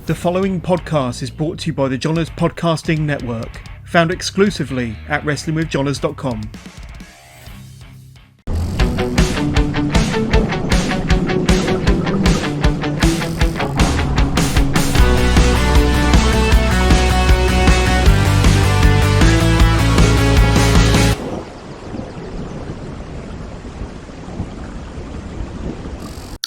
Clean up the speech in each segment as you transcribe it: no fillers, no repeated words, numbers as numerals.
The following podcast is brought to you by the Johners Podcasting Network, found exclusively at wrestlingwithjohners.com.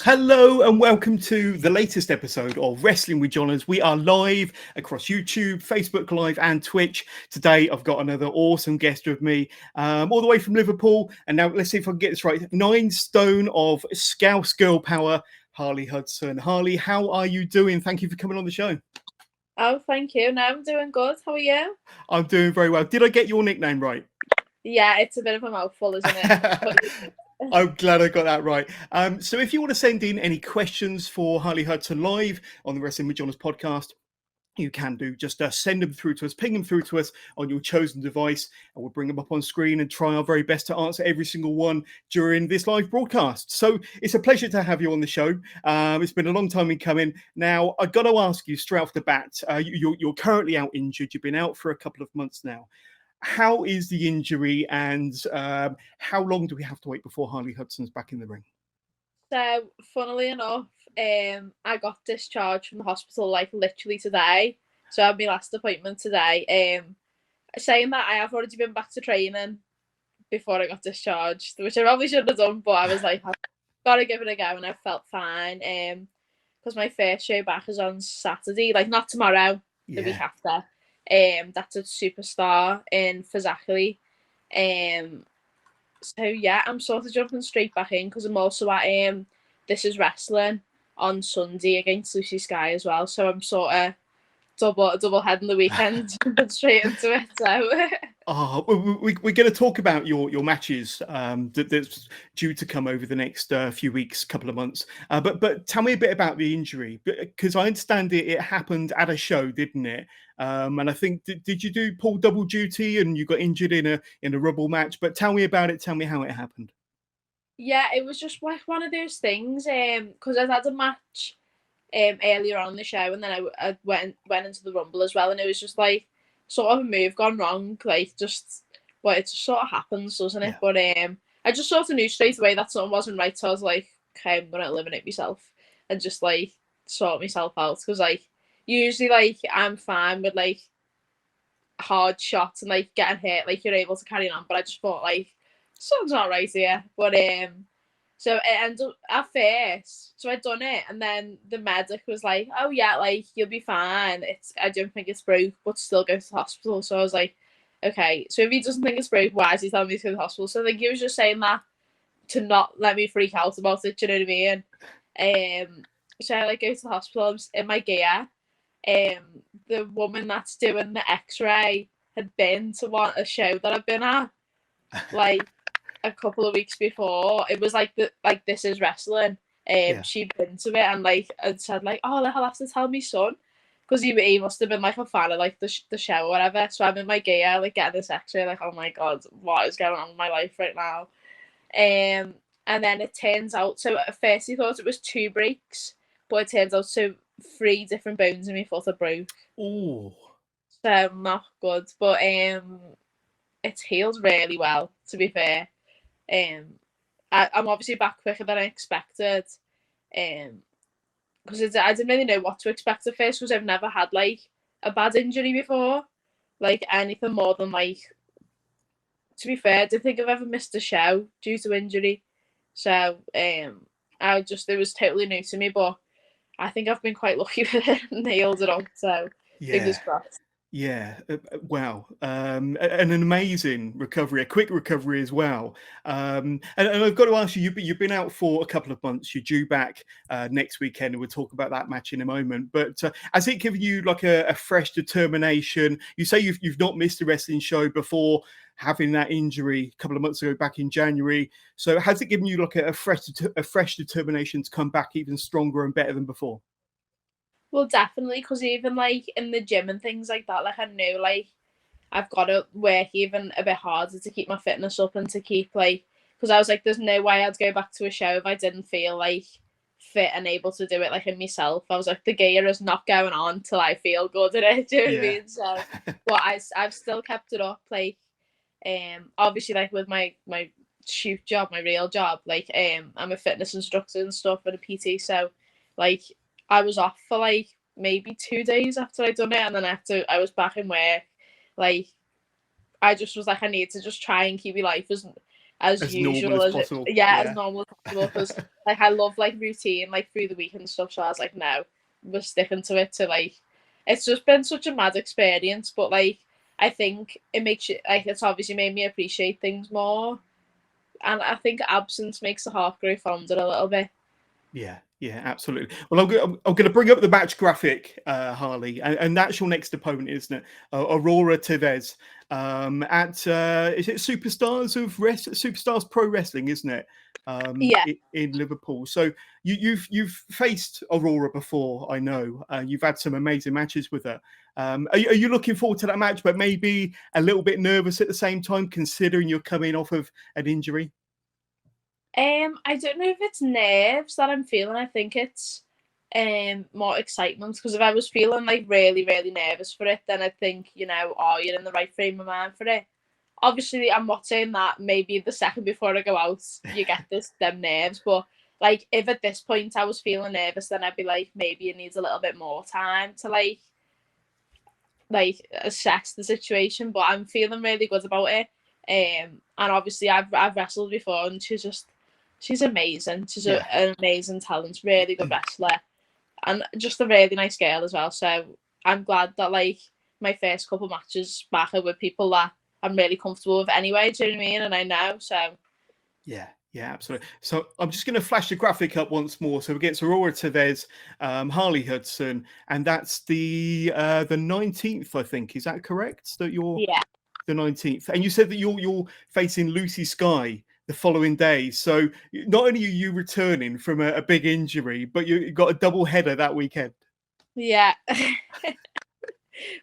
Hello and welcome to the latest episode of Wrestling with Johners. We are live across YouTube, Facebook Live and Twitch. Today I've got another awesome guest with me, all the way from Liverpool. And now let's see if I can get this right. 9 stone of Scouse girl power, Harley Hudson. Harley, how are you doing? Thank you for coming on the show. Oh, thank you. No, I'm doing good. How are you? I'm doing very well. Did I get your nickname right? Yeah, it's a bit of a mouthful, isn't it? I'm glad I got that right. So if you want to send in any questions for Harley Hudson live on the Wrestling with Johners podcast, you can do. Just send them through to us, ping them through to us on your chosen device, and we'll bring them up on screen and try our very best to answer every single one during this live broadcast. So it's a pleasure to have you on the show. It's been a long time in coming. Now, I've got to ask you straight off the bat, you're currently out injured. You've been out for a couple of months now. How is the injury, and how long do we have to wait before Harley Hudson's back in the ring? So, funnily enough, I got discharged from the hospital like literally today. So I had my last appointment today. Saying that, I have already been back to training before I got discharged, which I probably shouldn't have done, but I was like, I've got to give it a go, and I felt fine. Because my first show back is on Saturday, like not tomorrow, the week after. That's a Superstar in Fazakli. So yeah, I'm sort of jumping straight back in because I'm also at This Is Wrestling on Sunday against Lucy Sky as well. So I'm sort of double heading the weekend, jumping straight into it. So we're going to talk about your matches that's due to come over the next few weeks, couple of months. But tell me a bit about the injury, because I understand it happened at a show, didn't it? And I think did you do pull double duty and you got injured in a rubble match? But tell me about it. Tell me how it happened. Yeah, it was just like one of those things. Because I'd had a match earlier on in the show, and then I went into the Rumble as well, and it was just like sort of a move gone wrong, like just it just sort of happens, doesn't it? Yeah. But I just sort of knew straight away that something wasn't right, so I was like, okay, I'm gonna eliminate myself and just like sort myself out, because like usually like I'm fine with like hard shots and like getting hit, like you're able to carry on, but I just thought like something's not right here. But so it ended up at first. So I'd done it, and then the medic was like, "Oh yeah, like you'll be fine. I don't think it's broke, but still go to the hospital." So I was like, "Okay." So if he doesn't think it's broke, why is he telling me to go to the hospital? So I think he was just saying that to not let me freak out about it. Do you know what I mean? So I like go to the hospital. I'm in my gear. The woman that's doing the X-ray had been to a show that I've been at, like a couple of weeks before. It was like This Is Wrestling. She'd been to it and like and said like, oh, I'll have to tell my son, because he must have been like a fan of like the show or whatever. So I'm in my gear like getting this X-ray, like, oh my god, what is going on in my life right now? And then it turns out, so at first he thought it was 2 breaks, but it turns out 3 different bones in my foot are broke. Oh, so not good, but it's healed really well, to be fair. I'm obviously back quicker than I expected, because I didn't really know what to expect at first, because I've never had like a bad injury before, like anything more than like, to be fair, I don't think I've ever missed a show due to injury. So it was totally new to me, but I think I've been quite lucky with it and healed it up. So fingers crossed. Yeah, wow. An amazing recovery, a quick recovery as well. And I've got to ask you, you've been out for a couple of months. You're due back next weekend, and we'll talk about that match in a moment. But has it given you like a fresh determination? You say you've not missed a wrestling show before having that injury a couple of months ago back in January. So has it given you like a fresh determination to come back even stronger and better than before? Well, definitely, because even like in the gym and things like that, like I knew like I've got to work even a bit harder to keep my fitness up and to keep like, because I was like, there's no way I'd go back to a show if I didn't feel like fit and able to do it like in myself. I was like, the gear is not going on till I feel good at it. Do you know what I mean? So, but I've still kept it up. Like, obviously, like with my shoot job, my real job, like I'm a fitness instructor and stuff and a PT. So, like, I was off for like maybe 2 days after I'd done it, and then I was back in work. Like, I just was like, I need to just try and keep my life as usual normal as as it, possible. as normal as possible, because like I love like routine like through the week and stuff. So I was like, no, we're sticking to it. To like, it's just been such a mad experience, but like I think it makes you like, it's obviously made me appreciate things more, and I think absence makes the heart grow fonder a little bit. Yeah, yeah, absolutely. Well, I'm going to bring up the match graphic, Harley, and that's your next opponent, isn't it? Aurora Tevez at is it Superstars Pro Wrestling, isn't it? Yeah. In Liverpool. So you've faced Aurora before, I know. You've had some amazing matches with her. Are you looking forward to that match, but maybe a little bit nervous at the same time, considering you're coming off of an injury? I don't know if it's nerves that I'm feeling. I think it's more excitement, because if I was feeling like really, really nervous for it, then I think, oh, you're in the right frame of mind for it. Obviously, I'm not saying that maybe the second before I go out, you get them nerves, but like if at this point I was feeling nervous, then I'd be like, maybe it needs a little bit more time to like assess the situation. But I'm feeling really good about it. And obviously I've wrestled before, and she's amazing. She's an amazing talent, really good wrestler, and just a really nice girl as well. So I'm glad that like my first couple matches back are with people that I'm really comfortable with anyway. Do you know what I mean? And I know, so. Yeah, absolutely. So I'm just going to flash the graphic up once more. So against Aurora Tevez, Harley Hudson, and that's the 19th, I think. Is that correct? That you're the 19th, and you said that you're facing Lucy Sky the following day. So not only are you returning from a big injury, but you got a double header that weekend. Yeah.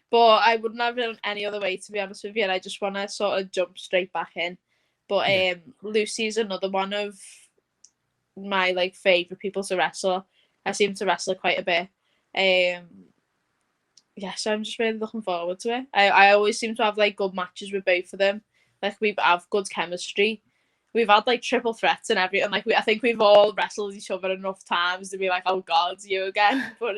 But I wouldn't have it any other way, to be honest with you. And I just want to sort of jump straight back in. But Lucy's another one of my like favourite people to wrestle. I seem to wrestle quite a bit. So I'm just really looking forward to it. I always seem to have like good matches with both of them. Like we have good chemistry. We've had like triple threats and everything. Like I think we've all wrestled each other enough times to be like, oh God, you again. But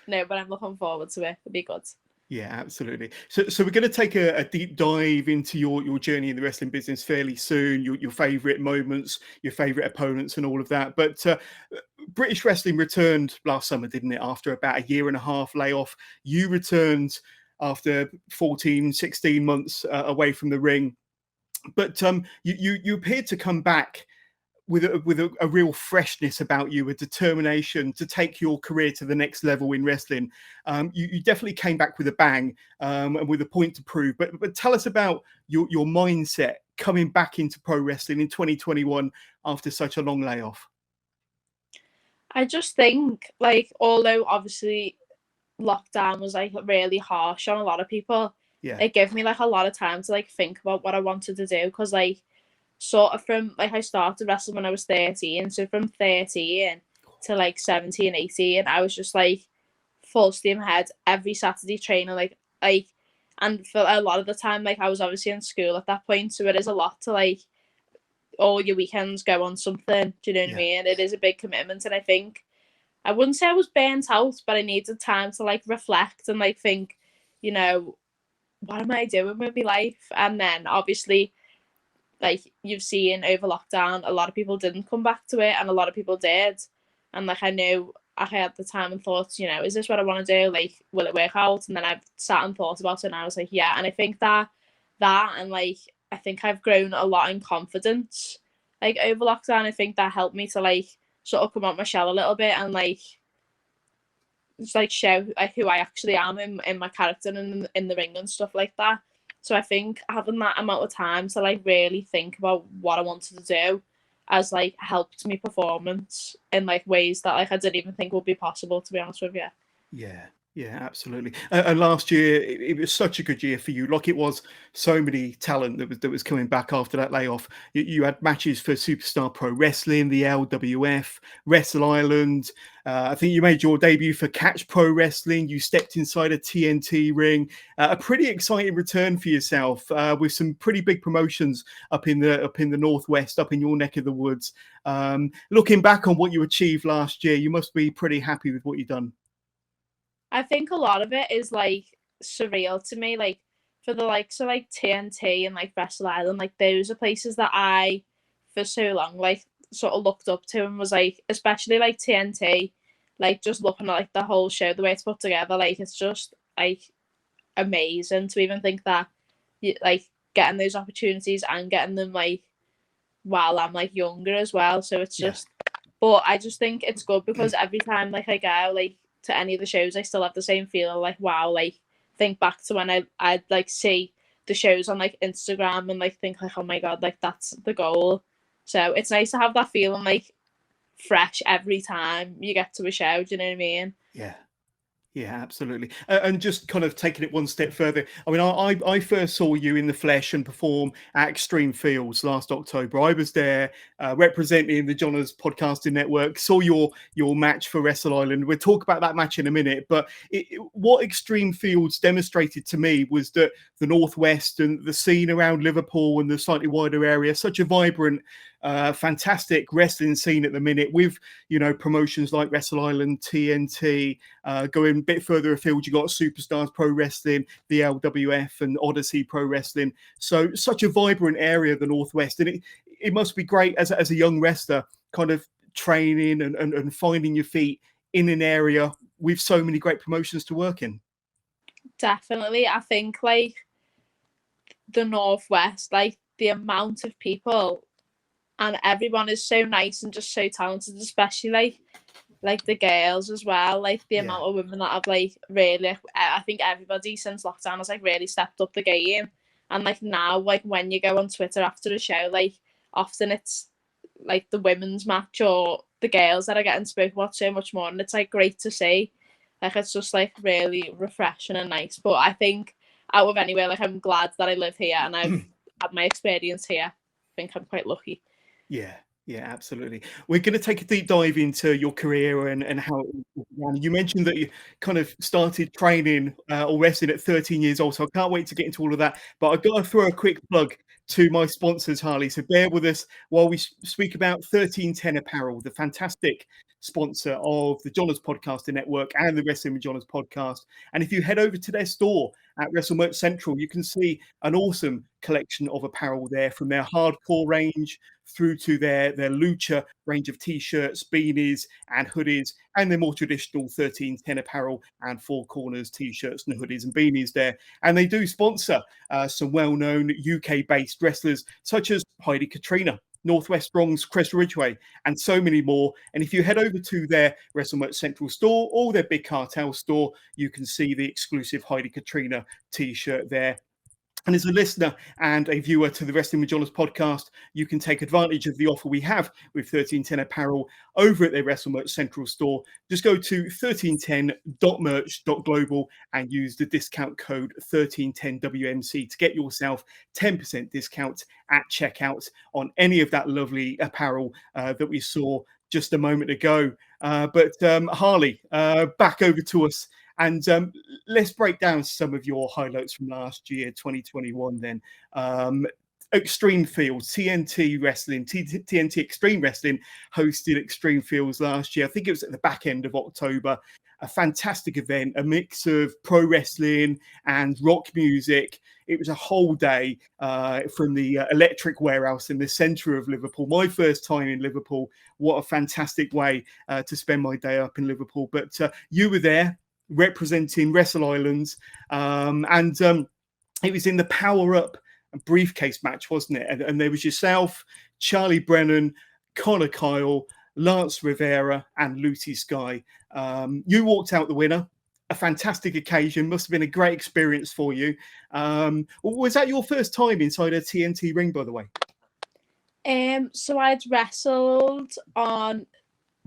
no, but I'm looking forward to it. It'll be good. Yeah, absolutely. So we're going to take a deep dive into your journey in the wrestling business fairly soon, your favourite moments, your favourite opponents and all of that. But British wrestling returned last summer, didn't it? After about a year and a half layoff. You returned after 14, 16 months away from the ring. But you appeared to come back with a real freshness about you, a determination to take your career to the next level in wrestling. You definitely came back with a bang and with a point to prove. But tell us about your mindset coming back into pro wrestling in 2021 after such a long layoff. I just think, like, although obviously lockdown was like really harsh on a lot of people, it gave me like a lot of time to like think about what I wanted to do, because like sort of from like I started wrestling when I was 13, so from 13 to like 17, 18, I was just like full steam ahead every Saturday training, like and for a lot of the time, like I was obviously in school at that point, so it is a lot to like all your weekends go on something. Do you know what I mean? It is a big commitment, and I think I wouldn't say I was burnt out, but I needed time to like reflect and like think, what am I doing with my life? And then obviously, like you've seen over lockdown, a lot of people didn't come back to it, and a lot of people did. And like I knew I had the time and thought, is this what I want to do? Like, will it work out? And then I've sat and thought about it, and I was like, yeah. And I think that and like I think I've grown a lot in confidence, like over lockdown. I think that helped me to like sort of come out my shell a little bit and like just like show like who I actually am in my character and in the ring and stuff like that. So I think having that amount of time to like really think about what I wanted to do has like helped me performance in like ways that like I didn't even think would be possible, to be honest with you. Yeah, Yeah, absolutely. And last year, it was such a good year for you. Like it was, so many talent that was coming back after that layoff. You had matches for Superstar Pro Wrestling, the LWF, Wrestle Island. I think you made your debut for Catch Pro Wrestling. You stepped inside a TNT ring. A pretty exciting return for yourself with some pretty big promotions up in the Northwest, up in your neck of the woods. Looking back on what you achieved last year, you must be pretty happy with what you've done. I think a lot of it is like surreal to me. Like for the likes of like TNT and like Wrestle Island, like those are places that I for so long like sort of looked up to and was like, especially like TNT, like just looking at like the whole show, the way it's put together, like it's just like amazing to even think that you like getting those opportunities and getting them like while I'm like younger as well. So it's Yeah. just, but I just think it's good because every time like I go like to any of the shows, I still have the same feeling like wow, like think back to when I'd like see the shows on like Instagram and like think like oh my god, like that's the goal. So it's nice to have that feeling like fresh every time you get to a show. Do you know what I mean? Yeah. Yeah, absolutely. And just kind of taking it one step further. I mean, I first saw you in the flesh and perform at Extreme Fields last October. I was there representing the Johners Podcasting Network. Saw your match for Wrestle Island. We'll talk about that match in a minute. But what Extreme Fields demonstrated to me was that the Northwest and the scene around Liverpool and the slightly wider area, such a vibrant, fantastic wrestling scene at the minute with, promotions like Wrestle Island, TNT, going a bit further afield, you got Superstars Pro Wrestling, the LWF, and Odyssey Pro Wrestling. So such a vibrant area, the Northwest, and it must be great as a young wrestler, kind of training and finding your feet in an area with so many great promotions to work in. Definitely. I think like the Northwest, like the amount of people and everyone is so nice and just so talented, especially like the girls as well. Like the Yeah. amount of women that have like really, I think everybody since lockdown has like really stepped up the game. And like now, like when you go on Twitter after a show, like often it's like the women's match or the girls that are getting spoken about so much more, and it's like great to see. Like it's just like really refreshing and nice. But I think out of anywhere, like I'm glad that I live here and I've had my experience here. I think I'm quite lucky. Yeah, yeah, absolutely. We're going to take a deep dive into your career and how it began. You mentioned that you kind of started training or wrestling at 13 years old, so I can't wait to get into all of that. But I've got to throw a quick plug to my sponsors, Harley. So bear with us while we speak about 1310 Apparel, the fantastic sponsor of the Johners Podcasting Network and the Wrestling with Johners podcast. And if you head over to their store at Wrestle Merch Central, you can see an awesome collection of apparel there, from their hardcore range through to their lucha range of t-shirts, beanies and hoodies, and their more traditional 1310 apparel and Four Corners t-shirts and hoodies and beanies there. And they do sponsor some well-known UK-based wrestlers such as Heidi Katrina, Northwest Strong's Chris Ridgway, and so many more. And if you head over to their WrestleMerch Central store or their Big Cartel store, you can see the exclusive Heidi Katrina t-shirt there. And as a listener and a viewer to the Wrestling with Johners podcast, you can take advantage of the offer we have with 1310 Apparel over at their WrestleMerch Central store. Just go to 1310.merch.global and use the discount code 1310WMC to get yourself 10% discount at checkout on any of that lovely apparel that we saw just a moment ago. But Harley, back over to us. And let's break down some of your highlights from last year, 2021 then. Extreme Fields, TNT Wrestling, TNT Extreme Wrestling hosted Extreme Fields last year. I think it was at the back end of October. A fantastic event, a mix of pro wrestling and rock music. It was a whole day from the Electric Warehouse in the centre of Liverpool. My first time in Liverpool. What a fantastic way to spend my day up in Liverpool. But you were there, representing Wrestle Islands, and it was in the Power Up Briefcase match, wasn't it? And there was yourself, Charlie Brennan, Connor Kyle, Lance Rivera, and Lucy Sky. You walked out the winner. A fantastic occasion. Must have been a great experience for you. Was that your first time inside a TNT ring, by the way? So I'd wrestled on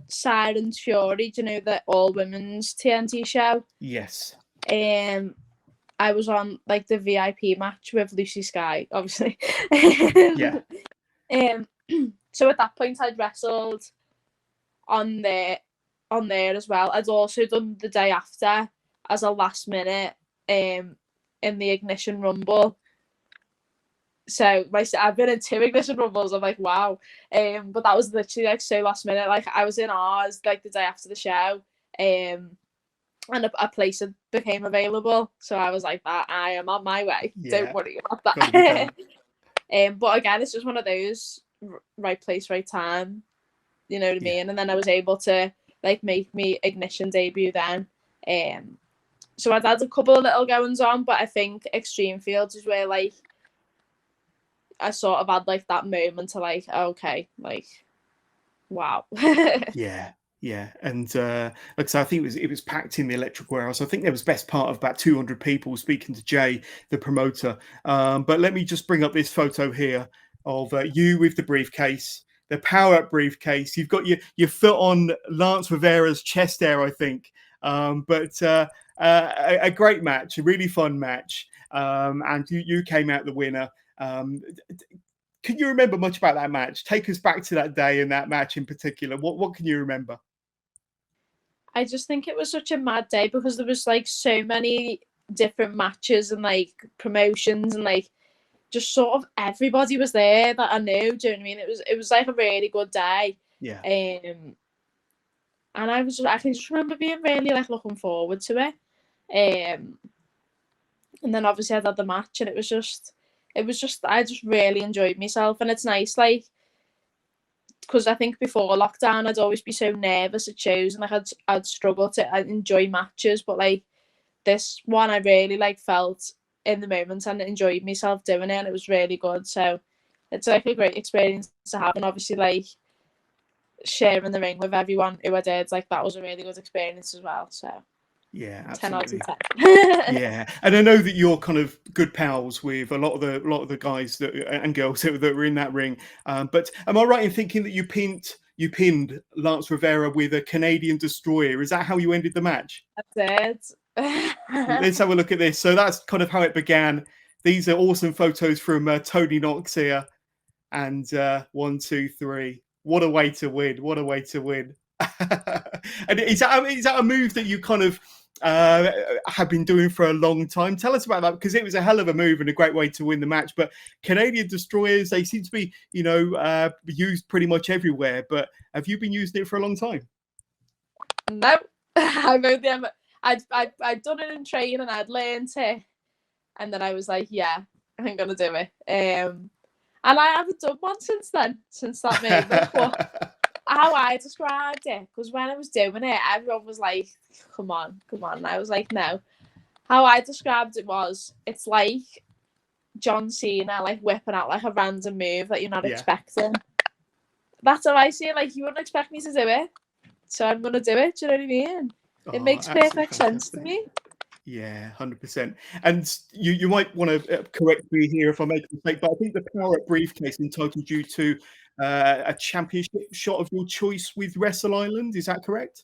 Siren's Fury, do you know the all women's TNT show? Yes. I was on like the VIP match with Lucy Sky, obviously. Yeah. So at that point I'd wrestled on there as well. I'd also done the day after as a last minute in the Ignition Rumble. So I've been in 2 Ignition Rumbles. I'm like, wow. But that was literally like so last minute. Like I was in ours like the day after the show. And a place had became available. So I was like, that I am on my way. Yeah. Don't worry about that. But again, it's just one of those right place, right time. You know what I mean? And then I was able to like make me Ignition debut then. So I'd had a couple of little goings on, but I think Extreme Fields is where like I sort of had like that moment to like, okay, like, wow. Yeah, and like I said, I think it was packed in the Electric Warehouse. I think there was best part of about 200 people speaking to Jay, the promoter. But let me just bring up this photo here of you with the briefcase, the power-up briefcase. You've got your foot on Lance Rivera's chest there, I think. But a great match, a really fun match, and you came out the winner. Can you remember much about that match? Take us back to that day and that match in particular. What can you remember? I just think it was such a mad day because there was like so many different matches and like promotions and like just sort of everybody was there that I knew. Do you know what I mean? It was like a really good day. Yeah. And I can just remember being really like looking forward to it. And then obviously I had the match and it was just I just really enjoyed myself, and it's nice like because I think before lockdown I'd always be so nervous at shows and like I'd struggle to enjoy matches, but like this one I really like felt in the moment and enjoyed myself doing it, and it was really good. So it's like a great experience to have, and obviously like sharing the ring with everyone who I did, like that was a really good experience as well. So yeah, absolutely. 10 out of 10. Yeah, and I know that you're kind of good pals with a lot of the guys and girls that were in that ring. But am I right in thinking that you pinned Lance Rivera with a Canadian destroyer? Is that how you ended the match? That's it. Let's have a look at this. So that's kind of how it began. These are awesome photos from Tony Knox here. And 1, 2, 3. What a way to win! What a way to win! And is that a move that you kind of have been doing for a long time? Tell us about that, because it was a hell of a move and a great way to win the match. But Canadian destroyers, they seem to be, used pretty much everywhere. But have you been using it for a long time? No, I've done it in training and I'd learned it, and then I was like, yeah, I'm gonna do it. And I haven't done one since then, since that moment. But how I described it, because when I was doing it, everyone was like, come on. And I was like, no. How I described it was, it's like John Cena, like whipping out like a random move that you're not expecting. That's how I see it. Like, you wouldn't expect me to do it, so I'm going to do it. Do you know what I mean? It makes perfect sense to me. Yeah, 100%. And you might want to correct me here if I make a mistake, but I think the power-up briefcase entitled you to a championship shot of your choice with Wrestle Island. Is that correct?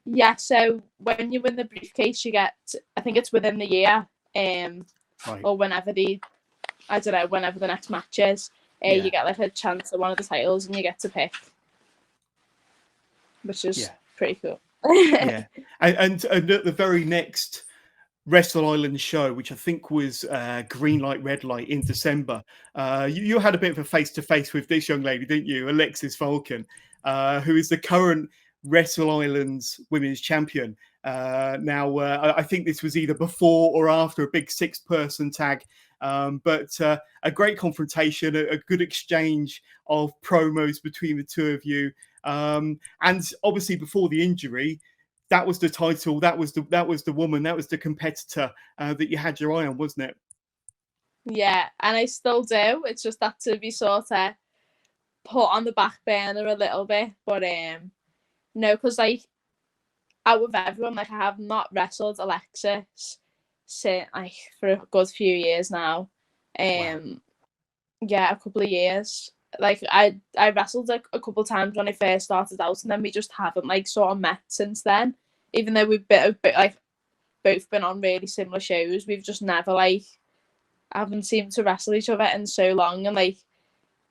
Yeah. So when you win the briefcase, you get, I think it's within the year, or whenever whenever the next match is, you get like a chance at one of the titles, and you get to pick, which is pretty cool. Yeah, and at the very next Wrestle Island show, which I think was Green Light, Red Light in December, you had a bit of a face-to-face with this young lady, didn't you? Alexis Falcon, who is the current Wrestle Island's women's champion. Now, I think this was either before or after a big 6-person tag, but a great confrontation, a good exchange of promos between the two of you. And obviously before the injury, that was the title, that was the woman, that was the competitor that you had your eye on, wasn't it? Yeah, and I still do. It's just that to be sort of put on the back burner a little bit. But no, because like out of everyone, like I have not wrestled Alexis since for a good few years now. Yeah, a couple of years. like I wrestled a couple of times when I first started out, and then we just haven't like sort of met since then. Even though we've been like both been on really similar shows, we've just never like haven't seemed to wrestle each other in so long. And like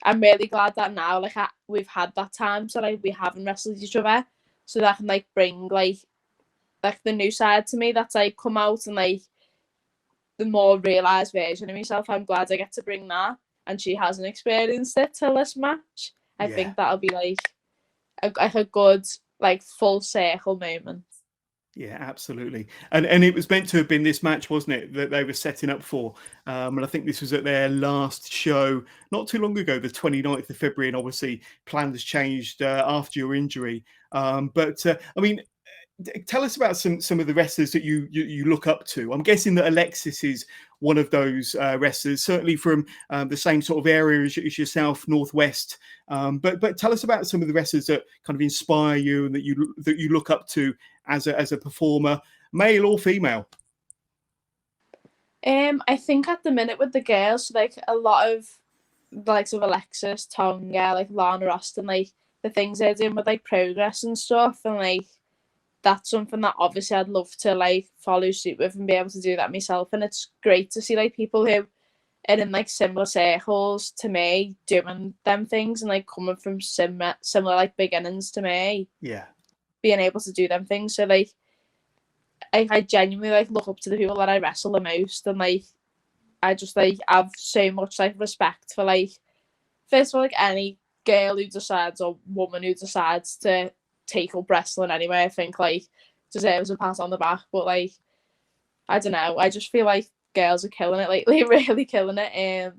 I'm really glad that now like we've had that time, so like we haven't wrestled each other, so that I can like bring like the new side to me that's like come out, and like the more realised version of myself. I'm glad I get to bring that, and she hasn't experienced it till this match. I think that'll be like a good like full circle moment. Yeah, absolutely. And it was meant to have been this match, wasn't it, that they were setting up for? And I think this was at their last show not too long ago, the 29th of February. And obviously, plans changed after your injury. But I mean, tell us about some of the wrestlers that you look up to. I'm guessing that Alexis is one of those wrestlers, certainly from the same sort of area as yourself, Northwest. But tell us about some of the wrestlers that kind of inspire you and that you look up to as a performer, male or female. I think at the minute with the girls, like a lot of likes of Alexis, Tonga, like Lana Austin, like the things they're doing with like progress and stuff, and like that's something that obviously I'd love to like follow suit with and be able to do that myself. And it's great to see like people who are in like similar circles to me doing them things and like coming from similar like beginnings to me. Yeah. Being able to do them things. So like I genuinely like look up to the people that I wrestle the most, and like I just like have so much like respect for like first of all like any girl who decides or woman who decides to take up wrestling anyway. I think like deserves a pat on the back, but like I don't know, I just feel like girls are killing it lately, really killing it.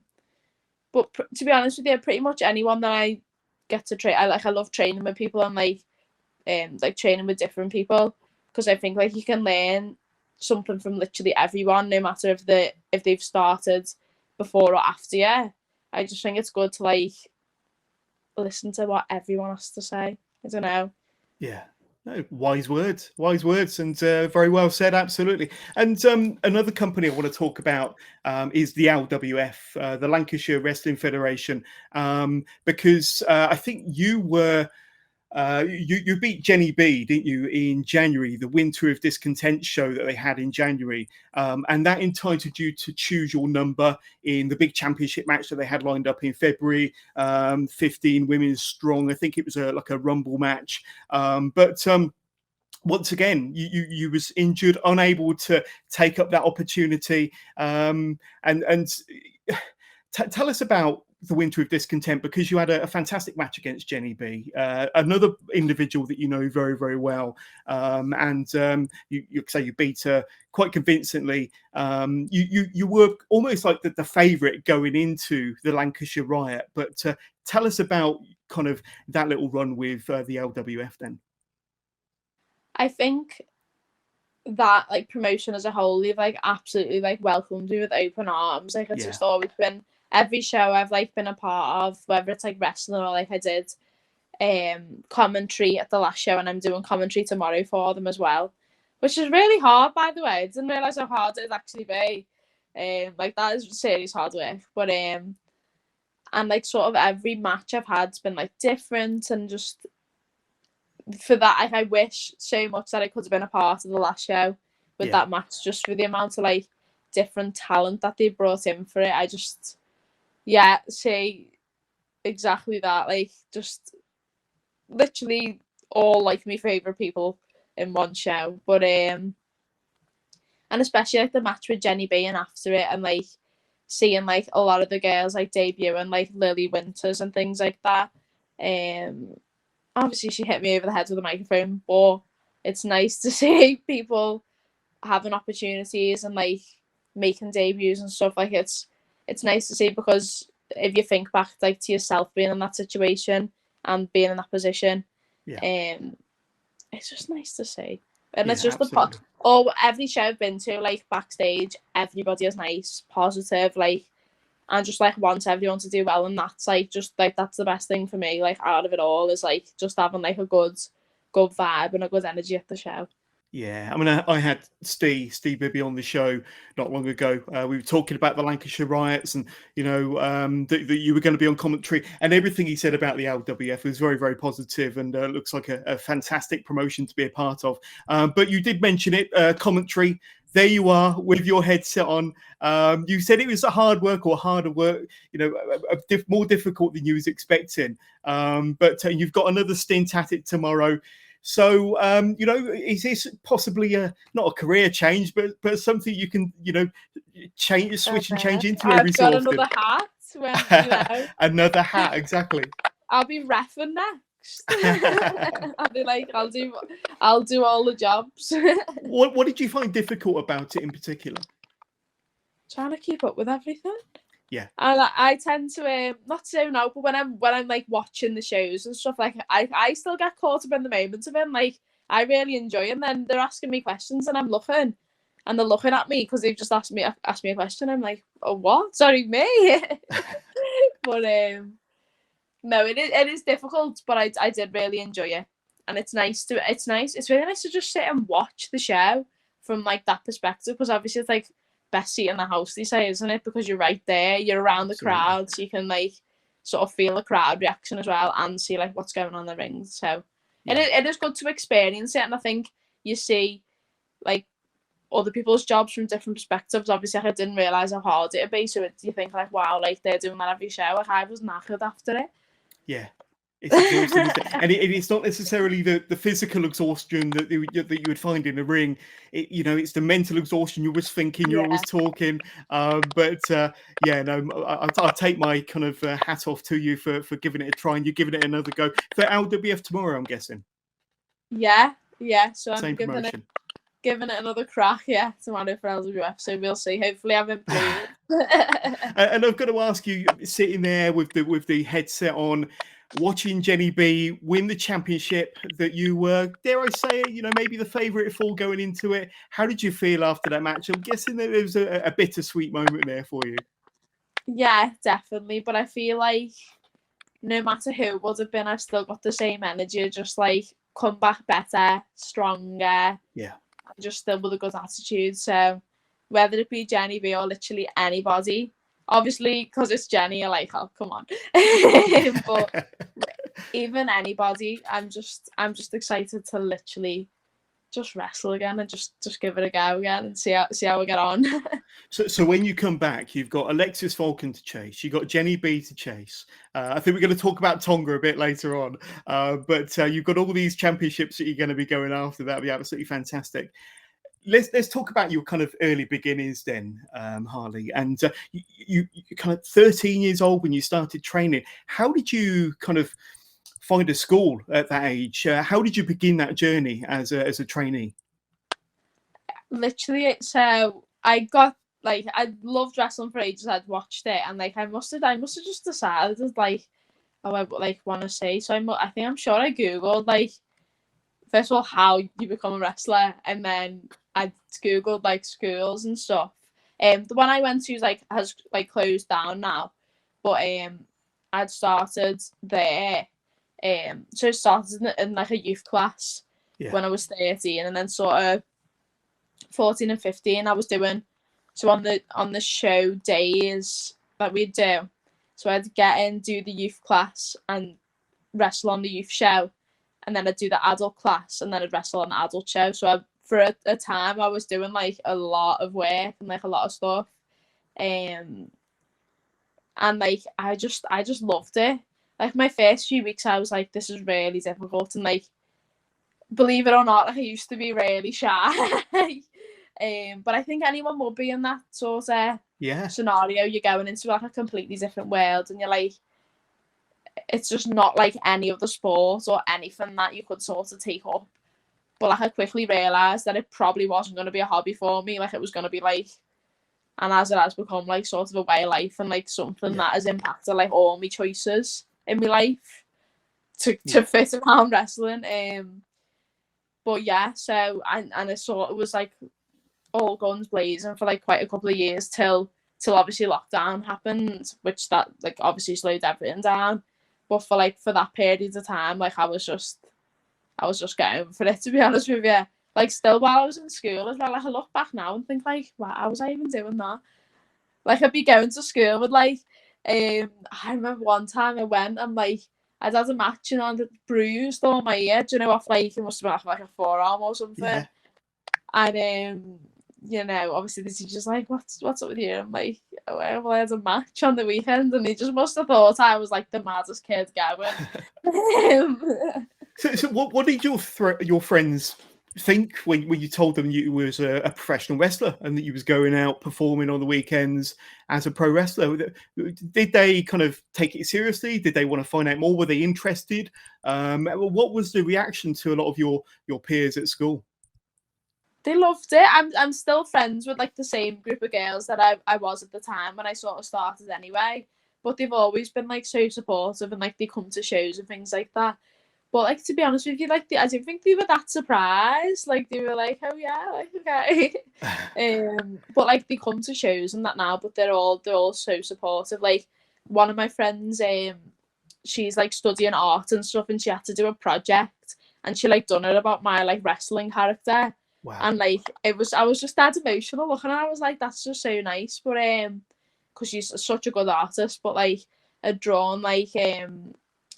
But to be honest with you, pretty much anyone that I get to train, I love training with people and like training with different people, because I think like you can learn something from literally everyone, no matter if they've started before or after you. I just think it's good to like listen to what everyone has to say. I don't know. Yeah. No, wise words, and very well said. Absolutely. And another company I want to talk about is the LWF, the Lancashire Wrestling Federation, because I think you were you beat Jenny B, didn't you, in January, the Winter of Discontent show that they had in January, and that entitled you to choose your number in the big championship match that they had lined up in February, 15 women strong. I think it was like a rumble match, but once again, you was injured, unable to take up that opportunity, and tell us about the Winter of Discontent, because you had a fantastic match against Jenny B, another individual that you know very, very well, and you say you beat her quite convincingly. You were almost like the favourite going into the Lancashire Riot, but tell us about kind of that little run with the LWF then. I think that like promotion as a whole, they've like absolutely like welcomed me with open arms. Like it's just always been every show I've like been a part of, whether it's like wrestling or like I did commentary at the last show, and I'm doing commentary tomorrow for them as well, which is really hard, by the way. I didn't realise how hard it would actually be. Like that is serious hard work. But and like sort of every match I've had's been like different, and just for that, like, I wish so much that I could have been a part of the last show with that match, just for the amount of like different talent that they brought in for it. I just say exactly that, like just literally all like my favourite people in one show. But and especially like the match with Jenny B and after it, and like seeing like a lot of the girls like debut and like Lily Winters and things like that. Obviously she hit me over the head with a microphone, but it's nice to see people having opportunities and like making debuts and stuff. Like it's nice to see, because if you think back like to yourself being in that situation and being in that position, it's just nice to see. And it's just absolutely. Every show I've been to, like backstage, everybody is nice, positive, like, and just like wants everyone to do well, and that's like just like that's the best thing for me. Like out of it all is like just having like a good vibe and a good energy at the show. Yeah, I mean, I had Steve Bibby on the show not long ago. We were talking about the Lancashire riots, and that you were going to be on commentary, and everything he said about the LWF was very, very positive, and looks like a fantastic promotion to be a part of. But you did mention it, commentary. There you are with your headset on. You said it was a hard work or harder work, more difficult than you was expecting. But you've got another stint at it tomorrow. So, is this possibly not a career change, but something you can, switch and change into every I've so got often? another hat when, Another hat, exactly. I'll be reffing next. I'll be like, I'll do all the jobs. What did you find difficult about it in particular? Trying to keep up with everything. Yeah. And I tend to not zone out, but when I'm like watching the shows and stuff, like I still get caught up in the moment of it. Like I really enjoy it, and then they're asking me questions, and I'm looking, and they're looking at me because they've just asked me a question. I'm like, oh, what? Sorry, me. But no, it is difficult, but I did really enjoy it, and it's really nice to just sit and watch the show from like that perspective, because obviously it's like best seat in the house, they say, isn't it? Because you're right there, you're around the crowd, so you can like sort of feel the crowd reaction as well and see like what's going on in the ring. So it is good to experience it, and I think you see like other people's jobs from different perspectives. Obviously, I didn't realise how hard it'd be, so you think like, wow, like they're doing that every show. Like I was knackered after it. Yeah. It's exhausting, isn't it? And it's not necessarily the physical exhaustion that you would find in a ring. It's the mental exhaustion. You're always thinking, you're always talking. I'll take my kind of hat off to you for giving it a try, and you're giving it another go for LWF tomorrow, I'm guessing. Yeah. So I'm Same promotion. Giving it another crack, tomorrow for LWF. So we'll see. Hopefully, I've improved. And I've got to ask you, sitting there with the headset on, watching Jenny B win the championship that you were, dare I say it, maybe the favourite for going into it. How did you feel after that match? I'm guessing that there was a bittersweet moment there for you. Yeah, definitely. But I feel like no matter who it would have been, I've still got the same energy, just like come back better, stronger. Yeah. Just still with a good attitude. So whether it be Jenny B or literally anybody, obviously because it's Jenny, you're like, oh, come on. But even anybody, I'm just excited to literally just wrestle again and just give it a go again and see how we get on. So when you come back, you've got Alexis Falcon to chase, you've got Jenny B to chase. I think we're going to talk about Tonga a bit later on, but you've got all these championships that you're going to be going after. That'll be absolutely fantastic. Let's talk about your kind of early beginnings then, Harley. And you kind of 13 years old when you started training. How did you kind of find a school at that age? How did you begin that journey as a trainee? Literally, so I got like I loved wrestling for ages. I'd watched it, and like I must have just decided like, oh, I like want to see. So I'm sure I googled like, first of all, how you become a wrestler, and then I googled like schools and stuff. The one I went to has like closed down now, but I'd started there. So I started in like a youth class when I was 13, and then sort of 14 and 15 I was doing. So on the show days that we'd do, so I'd get in, do the youth class and wrestle on the youth show, and then I'd do the adult class, and then I'd wrestle on the adult show. So for a time I was doing like a lot of work and like a lot of stuff, and like I just loved it. Like my first few weeks I was like, this is really difficult, and like, believe it or not, I used to be really shy. But I think anyone would be in that sort of scenario. You're going into like a completely different world, and you're like, it's just not like any other sport or anything that you could sort of take up. But like I quickly realised that it probably wasn't going to be a hobby for me. Like it was going to be like, and as it has become like sort of a way of life, and like something that has impacted like all my choices in my life to fit around wrestling. But yeah, so and it sort of was like all guns blazing for like quite a couple of years till obviously lockdown happened, which that like obviously slowed everything down. But for that period of time, like I was just going for it, to be honest with you. Like still while I was in school as well, like I look back now and think like, wow, how was I even doing that? Like I'd be going to school with like, I remember one time I went and like I'd had a match and I'd bruised all my ear, do you know, off like, it must have been off like a forearm or something. Yeah. And you know, obviously the teacher's like, what's up with you? I'm like, oh, well, I had a match on the weekend, and he just must have thought I was like the maddest kid going. So what did your friends think when you told them you was a professional wrestler and that you was going out performing on the weekends as a pro wrestler? Did they kind of take it seriously? Did they want to find out more? Were they interested? What was the reaction to a lot of your peers at school? They loved it. I'm still friends with like the same group of girls that I was at the time when I sort of started anyway. But they've always been like so supportive, and like they come to shows and things like that. But like to be honest with you, like I don't think they were that surprised. Like they were like, oh yeah, like okay. But like they come to shows and that now, but they're all so supportive. Like one of my friends, she's like studying art and stuff, and she had to do a project, and she like done it about my like wrestling character. Wow. And like I was just that emotional looking at her. I was like, that's just so nice. But because she's such a good artist, but like had drawn like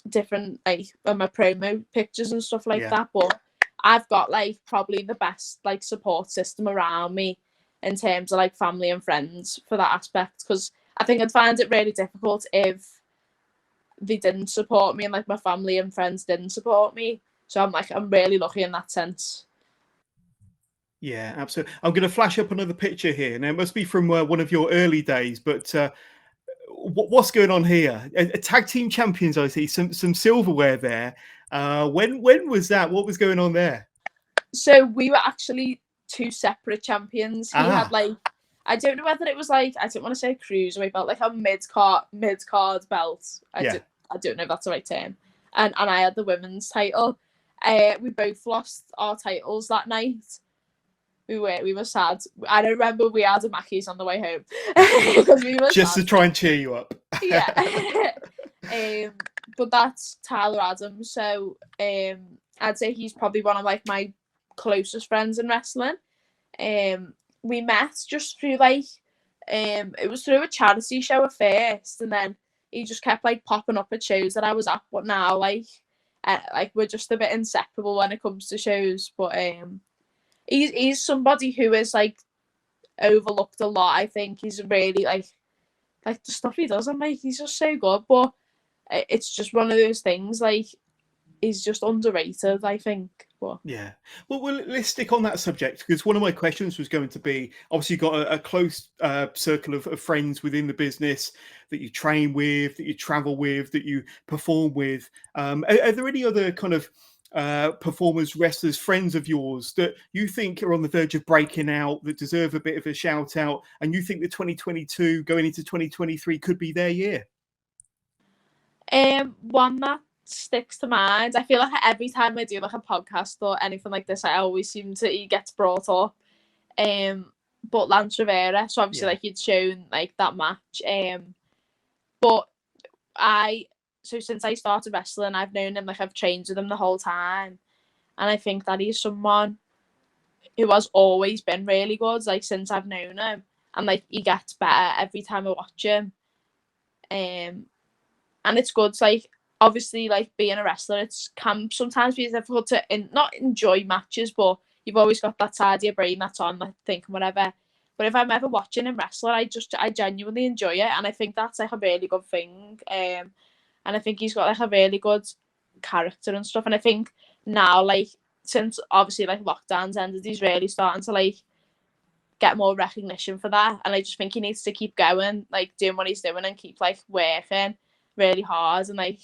different like my promo pictures and stuff like that. But I've got like probably the best like support system around me in terms of like family and friends for that aspect, because I think I'd find it really difficult if they didn't support me and like my family and friends didn't support me. So I'm really lucky in that sense. Yeah, absolutely. I'm going to flash up another picture here. Now, it must be from one of your early days, but what's going on here? A tag team champions, I see. Some silverware there. When was that? What was going on there? So we were actually two separate champions. He had like, I don't know whether it was like, I don't want to say a cruiserweight belt, like a mid-card belt. I don't know if that's the right term. And I had the women's title. We both lost our titles that night. We were sad. I don't remember we had a Mackey's on the way home because we were just sad. To try and cheer you up. Yeah. But that's Tyler Adams. So I'd say he's probably one of like my closest friends in wrestling. We met just through like it was through a charity show at first, and then he just kept like popping up at shows that I was at. But now like we're just a bit inseparable when it comes to shows. But he's somebody who is like overlooked a lot. I think he's really like the stuff he does. I'm like, he's just so good, but it's just one of those things. Like he's just underrated, I think. But yeah, well, let's stick on that subject, because one of my questions was going to be, obviously you've got a close circle of friends within the business that you train with, that you travel with, that you perform with. Are there any other kind of performers, wrestlers, friends of yours that you think are on the verge of breaking out, that deserve a bit of a shout out, and you think that 2022 going into 2023 could be their year? One that sticks to mind, I feel like every time I do like a podcast or anything like this, I always seem to he gets brought up. But Lance Rivera, so obviously like you'd shown like that match. But so since I started wrestling, I've known him, like I've trained with him the whole time, and I think that he's someone who has always been really good, like since I've known him, and like he gets better every time I watch him. And it's good. It's like obviously like being a wrestler, it can sometimes be difficult to not enjoy matches, but you've always got that side of your brain that's on, like thinking whatever. But if I'm ever watching him wrestle, I genuinely enjoy it, and I think that's like a really good thing. And I think he's got like a really good character and stuff. And I think now, like since obviously like lockdown's ended, he's really starting to like get more recognition for that. And I just think he needs to keep going, like doing what he's doing, and keep like working really hard. And like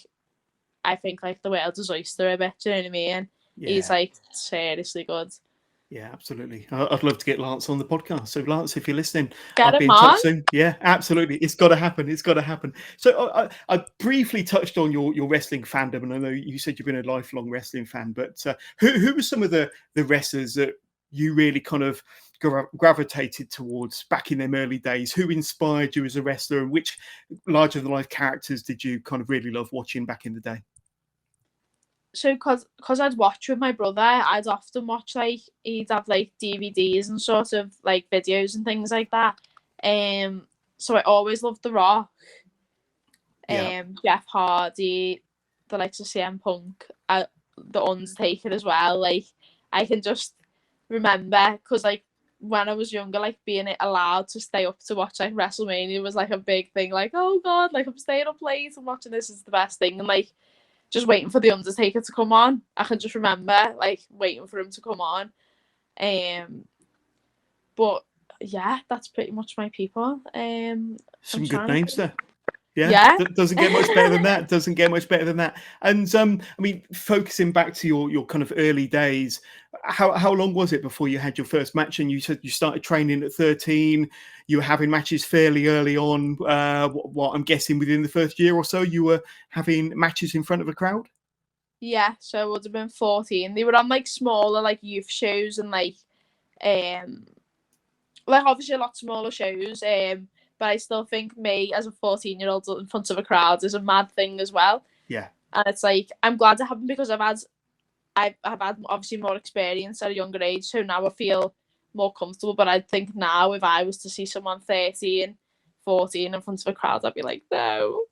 I think like the world is oyster a bit, do you know what I mean? Yeah. He's like seriously good. Yeah, absolutely. I'd love to get Lance on the podcast. So Lance, if you're listening, I'll be in touch soon. Yeah, absolutely. It's got to happen. It's got to happen. So I briefly touched on your wrestling fandom, and I know you said you've been a lifelong wrestling fan, but who were some of the wrestlers that you really kind of gravitated towards back in them early days? Who inspired you as a wrestler, and which larger than life characters did you kind of really love watching back in the day? So cause I'd watch with my brother, I'd often watch like he'd have like DVDs and sort of like videos and things like that. So I always loved The Rock, Jeff Hardy, the likes of CM Punk, the Undertaker as well. Like I can just remember because like when I was younger, like being allowed to stay up to watch like WrestleMania was like a big thing. Like, oh god, like I'm staying up late and watching this is the best thing, and like just waiting for the Undertaker to come on. I can just remember like waiting for him to come on. But yeah, that's pretty much my people. Some good names there. Yeah. Doesn't get much better than that. Doesn't get much better than that. And I mean, focusing back to your kind of early days, how long was it before you had your first match? And you said you started training at 13. You were having matches fairly early on. What I'm guessing within the first year or so, you were having matches in front of a crowd. Yeah, so it would have been 14. They were on like smaller like youth shows and like obviously a lot smaller shows. But I still think me as a 14-year-old in front of a crowd is a mad thing as well. Yeah. And it's like I'm glad it happened because I've had obviously more experience at a younger age, so now I feel more comfortable. But I think now if I was to see someone 13, 14 in front of a crowd, I'd be like, no,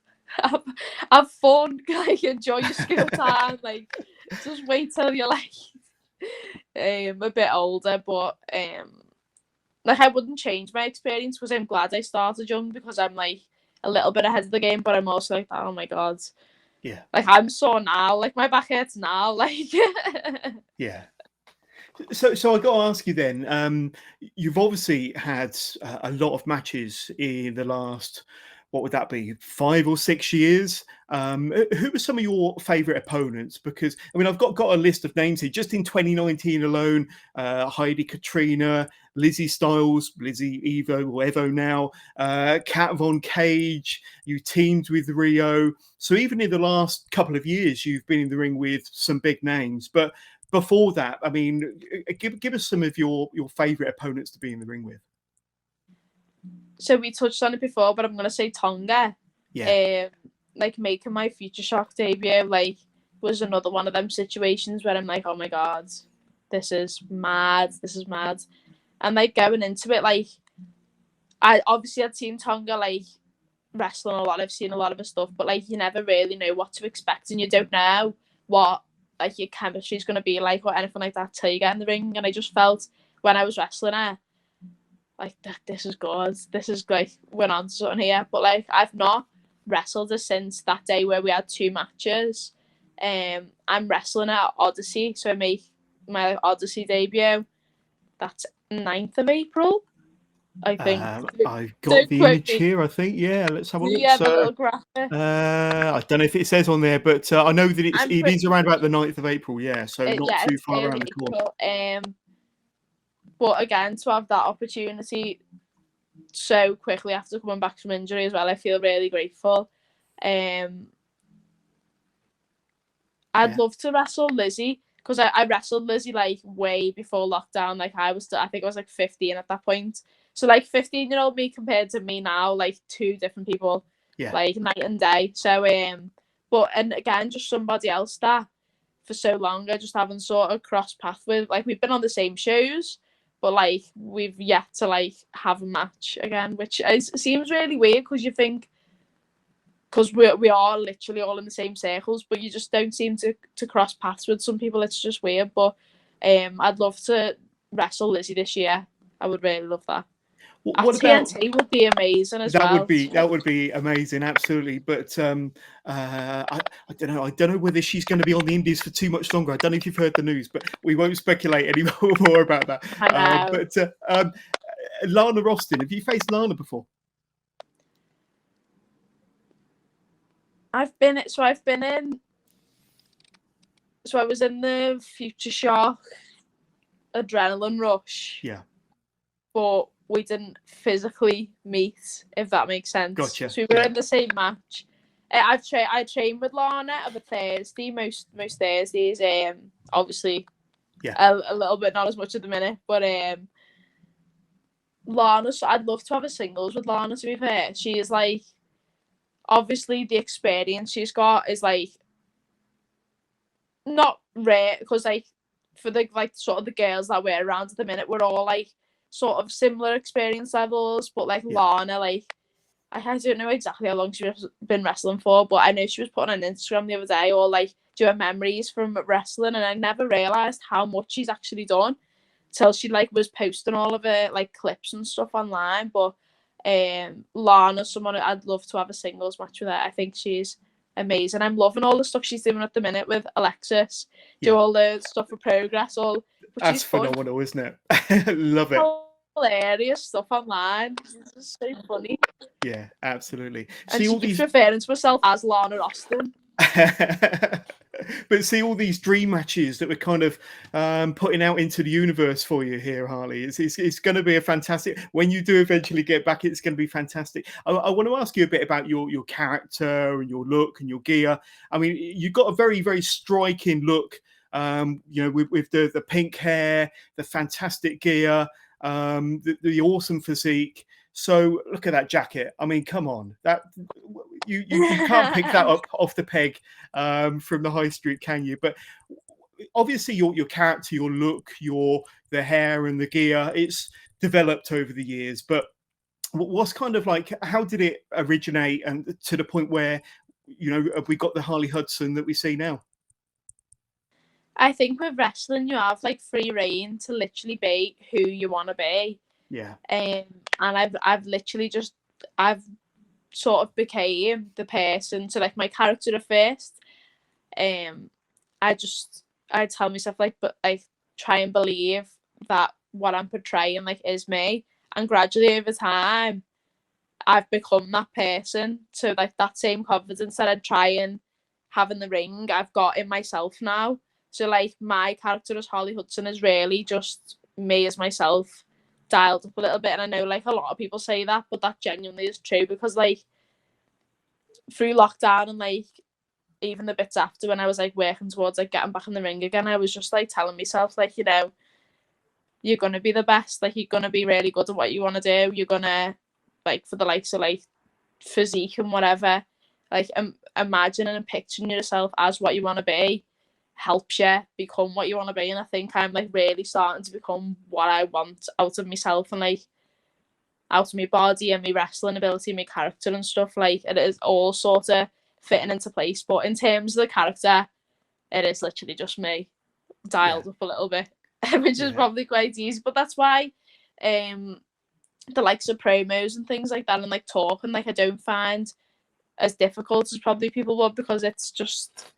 have fun, like enjoy your school time, like just wait till you're like a bit older. But like I wouldn't change my experience because I'm glad I started young because I'm like a little bit ahead of the game, but I'm also like, oh my god, yeah, like I'm sore now, like my back hurts now, like yeah. So I got to ask you then. You've obviously had a lot of matches in the last, what would that be, 5 or 6 years? Who are some of your favourite opponents? Because I mean, I've got a list of names here. Just in 2019 alone, Heidi Katrina, Lizzie Styles, Lizzie Evo or Evo now, Kat Von Cage. You teamed with Rio. So even in the last couple of years, you've been in the ring with some big names. But before that, I mean, give us some of your favourite opponents to be in the ring with. So we touched on it before, but I'm gonna say Tonga. Yeah. Like making my Future Shock debut, like was another one of them situations where I'm like, oh my god, this is mad. This is mad. And like going into it, like I'd seen Tonga like wrestling a lot. I've seen a lot of her stuff, but like you never really know what to expect, and you don't know what like your chemistry's gonna be like or anything like that till you get in the ring. And I just felt when I was wrestling her, like this is good. This is like went on to something here. But like I've not wrestled her since that day where we had 2 matches. I'm wrestling at Odyssey, so I make my Odyssey debut. That's 9th of April, I think. I've got the image here, I think. Yeah, let's have a look. Yeah, the little graphic. I don't know if it says on there, but I know that it is around about the 9th of April, yeah, so not too far around the corner. But again, to have that opportunity so quickly after coming back from injury as well, I feel really grateful. I'd love to wrestle Lizzie because I wrestled Lizzie like way before lockdown. Like I think I was like 15 at that point. So like 15-year-old me compared to me now, like 2 different people, like night and day. So but and again, just somebody else that for so long I just haven't sort of crossed path with. Like we've been on the same shows, but like we've yet to like have a match again, which seems really weird because you think, because we are literally all in the same circles, but you just don't seem to cross paths with some people. It's just weird. But I'd love to wrestle Lizzie this year. I would really love that. What about TNT would be amazing as well. That would be amazing, absolutely. But I don't know whether she's going to be on the Indies for too much longer. I don't know if you've heard the news, but we won't speculate any more about that. I know. But Lana Roston, have you faced Lana before? I was in the Future Shock Adrenaline Rush. Yeah. But we didn't physically meet, if that makes sense. Gotcha. So we were in the same match. I train with Lana on a Thursday, most Thursdays. Obviously, a little bit, not as much at the minute, but Lana. So I'd love to have a singles with Lana. To be fair, she is like, obviously the experience she's got is like not rare, because like for the like sort of the girls that we're around at the minute, we're all like sort of similar experience levels, but like Lana, like I don't know exactly how long she's been wrestling for, but I know she was putting on Instagram the other day, or like doing memories from wrestling, and I never realised how much she's actually done till she like was posting all of her like clips and stuff online. But Lana's someone I'd love to have a singles match with her. I think she's amazing. I'm loving all the stuff she's doing at the minute with Alexis. Do all the stuff for Progress, but That's she's fun. phenomenal, isn't it? Love it. Hilarious stuff online. It's just so funny. Yeah, absolutely. And she keeps referring to herself as Lana Austin. But see all these dream matches that we're kind of putting out into the universe for you here, Harley. It's going to be a fantastic. When you do eventually get back, it's going to be fantastic. I want to ask you a bit about your character and your look and your gear. I mean, you've got a very, very striking look. With the pink hair, the fantastic gear, the awesome physique. So look at that jacket. I mean, come on, that you can't pick that up off the peg from the high street, can you? But obviously, your character, your look, the hair and the gear, it's developed over the years. But what's kind of like, how did it originate, and to the point where we got the Harley Hudson that we see now? I think with wrestling, you have like free reign to literally be who you want to be. Yeah. And I've literally just I've sort of became the person to like my character at first. I tell myself like, but I try and believe that what I'm portraying like is me, and gradually over time, I've become that person. So like that same confidence that I'd try and have in the ring, I've got in myself now. So like my character as Harley Hudson is really just me as myself, dialed up a little bit. And I know like a lot of people say that, but that genuinely is true, because like through lockdown and like even the bits after, when I was like working towards like getting back in the ring again, I was just like telling myself like, you're gonna be the best, like you're gonna be really good at what you want to do, you're gonna like, for the likes of like physique and whatever, like imagining and picturing yourself as what you want to be helps you become what you want to be. And I think I'm like really starting to become what I want out of myself, and like out of my body and my wrestling ability, my character and stuff. Like it is all sort of fitting into place. But in terms of the character, it is literally just me dialed up a little bit, which is probably quite easy. But that's why the likes of promos and things like that, and like talking, like I don't find as difficult as probably people would, because it's just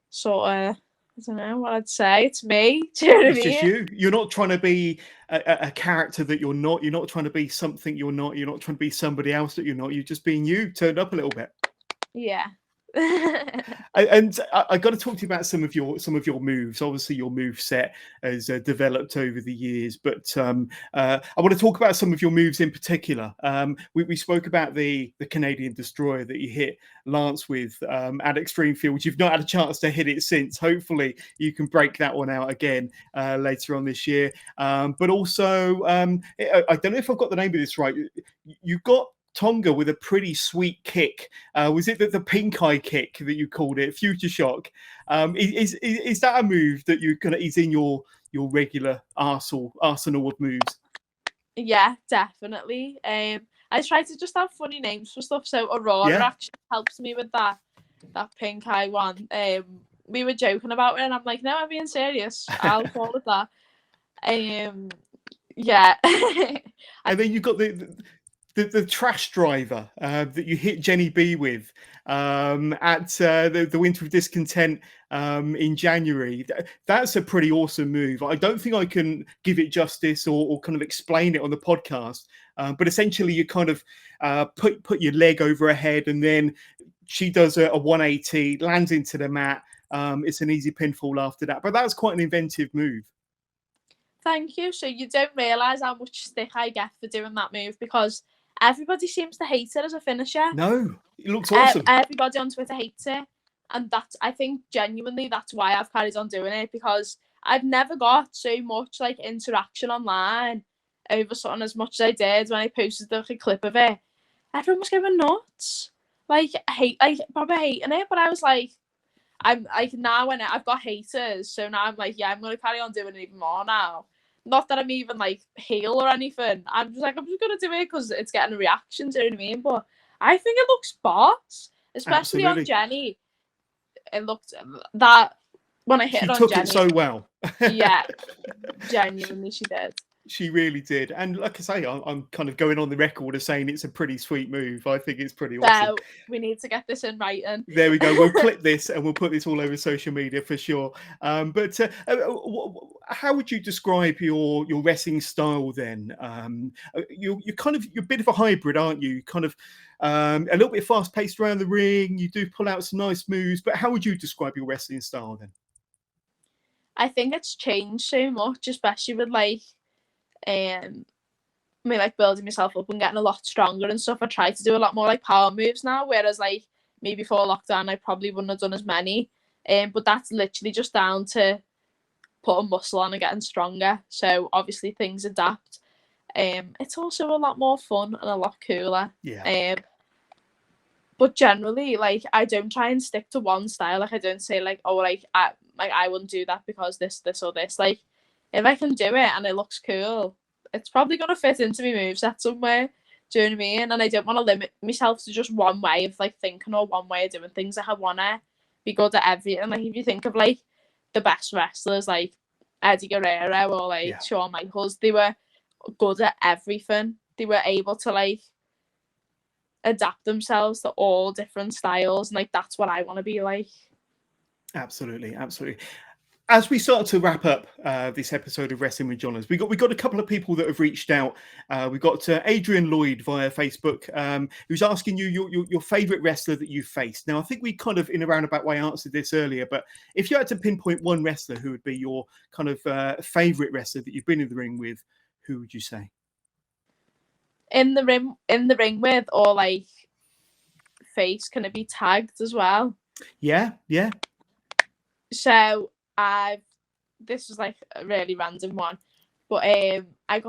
sort of, I don't know what I'd say. It's me. Do you know what I mean? Just you. You're not trying to be a character that you're not. You're not trying to be something you're not. You're not trying to be somebody else that you're not. You're just being you, turned up a little bit. Yeah. And I got to talk to you about some of your moves. Obviously, your move set has developed over the years, but I want to talk about some of your moves in particular. We spoke about the Canadian Destroyer that you hit Lance with at Extreme Fields. You've not had a chance to hit it since. Hopefully, you can break that one out again later on this year. But also, I don't know if I've got the name of this right. You got Tonga with a pretty sweet kick. Was it the pink eye kick that you called it, Future Shock? Is that a move that is in your regular arsenal of moves? Yeah, definitely. I try to just have funny names for stuff. So Aurora actually helps me with that pink eye one. We were joking about it, and I'm like, no, I'm being serious. I'll call it that. Yeah. And then you've got the trash driver that you hit Jenny B with at the Winter of Discontent in January. That's a pretty awesome move. I don't think I can give it justice or kind of explain it on the podcast, but essentially you kind of put your leg over her head, and then she does a 180, lands into the mat. It's an easy pinfall after that, but that's quite an inventive move. Thank you. So you don't realise how much stick I get for doing that move, because everybody seems to hate it as a finisher. No, it looks awesome. Everybody on Twitter hates it. And I think genuinely that's why I've carried on doing it, because I've never got so much like interaction online over something as much as I did when I posted the clip of it. Everyone was going nuts. Like, probably hating it, but I was like, I'm like, now when I've got haters, so now I'm like, yeah, I'm gonna carry on doing it even more now. Not that I'm even like heel or anything. I'm just gonna do it because it's getting a reaction. Do you know what I mean? But I think it looks boss, especially on Absolutely. Jenny. It looked that when I hit She it on took it Jenny. so well. Yeah, genuinely, she did. She really did. And like I say, I'm kind of going on the record of saying it's a pretty sweet move. I think it's pretty awesome. So we need to get this in writing. There we go. We'll clip this and we'll put this all over social media for sure. But how would you describe your wrestling style then? You're a bit of a hybrid, aren't you? Kind of a little bit fast paced around the ring. You do pull out some nice moves. But how would you describe your wrestling style then? I think it's changed so much, especially with like me like building myself up and getting a lot stronger and stuff. I try to do a lot more like power moves now, whereas like maybe before lockdown I probably wouldn't have done as many. But that's literally just down to putting muscle on and getting stronger. So obviously things adapt. It's also a lot more fun and a lot cooler. Yeah. But generally, like I don't try and stick to one style. Like I don't say like, oh, I wouldn't do that because this or this. Like if I can do it and it looks cool, it's probably gonna fit into my moveset somewhere. Do you know what I mean? And I don't want to limit myself to just one way of like thinking or one way of doing things. I wanna be good at everything. Like if you think of like the best wrestlers like Eddie Guerrero or like Shawn Michaels, they were good at everything. They were able to like adapt themselves to all different styles, and like that's what I want to be like. Absolutely. As we start to wrap up this episode of Wrestling with Johners, we got a couple of people that have reached out. We've got Adrian Lloyd via Facebook, who's asking you your favourite wrestler that you've faced. Now, I think we kind of in a roundabout way answered this earlier, but if you had to pinpoint one wrestler who would be your kind of favourite wrestler that you've been in the ring with, who would you say? In the ring with, or like face, can it be tagged as well? Yeah. So this was like a really random one, but I've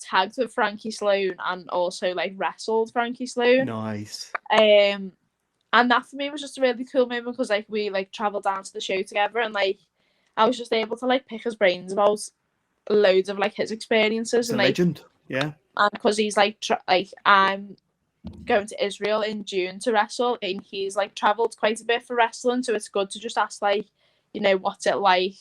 tagged with Frankie Sloan and also like wrestled Frankie Sloan. Nice. And that for me was just a really cool moment because like we like travelled down to the show together and like I was just able to like pick his brains about loads of like his experiences. It's and a like legend. Yeah. And because he's like I'm going to Israel in June to wrestle, and he's like travelled quite a bit for wrestling, so it's good to just ask like, you know, what's it like?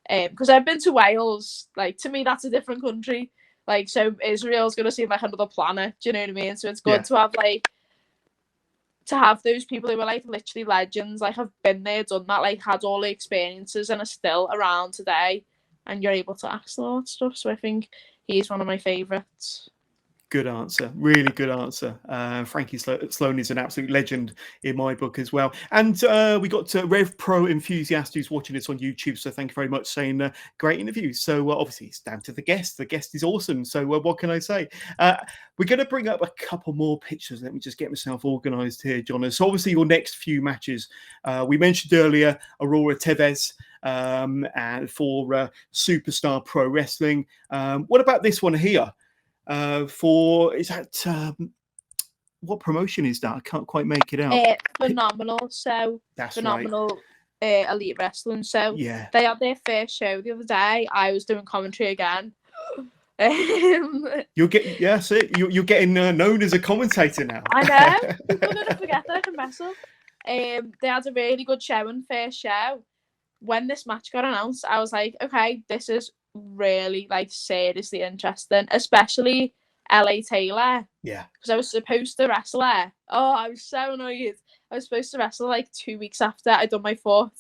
Because I've been to Wales, like to me that's a different country, like so Israel's gonna seem like another planet. Do you know what I mean? So it's good to have like those people who are like literally legends, like have been there, done that, like had all the experiences and are still around today, and you're able to ask all that stuff. So I think he's one of my favourites. Good answer. Really good answer. Frankie Sloan is an absolute legend in my book as well. And we got Rev Pro Enthusiast who's watching us on YouTube. So thank you very much, saying great interview. So obviously it's down to the guest. The guest is awesome. So what can I say? We're going to bring up a couple more pictures. Let me just get myself organised here, John. So obviously your next few matches. We mentioned earlier Aurora Tevez and for Superstar Pro Wrestling. What about this one here? Is that what promotion is that? I can't quite make it out. Phenomenal. So that's Phenomenal. Right. Elite Wrestling. So yeah, they had their first show the other day. I was doing commentary again. You're getting known as a commentator now. I know. People are gonna forget that I can wrestle. They had a really good showing, first show. When this match got announced, I was like, okay, this is really like seriously interesting, especially LA Taylor. Yeah. Because I was supposed to wrestle her. Oh, I was so annoyed. I was supposed to wrestle like 2 weeks after I'd done my foot.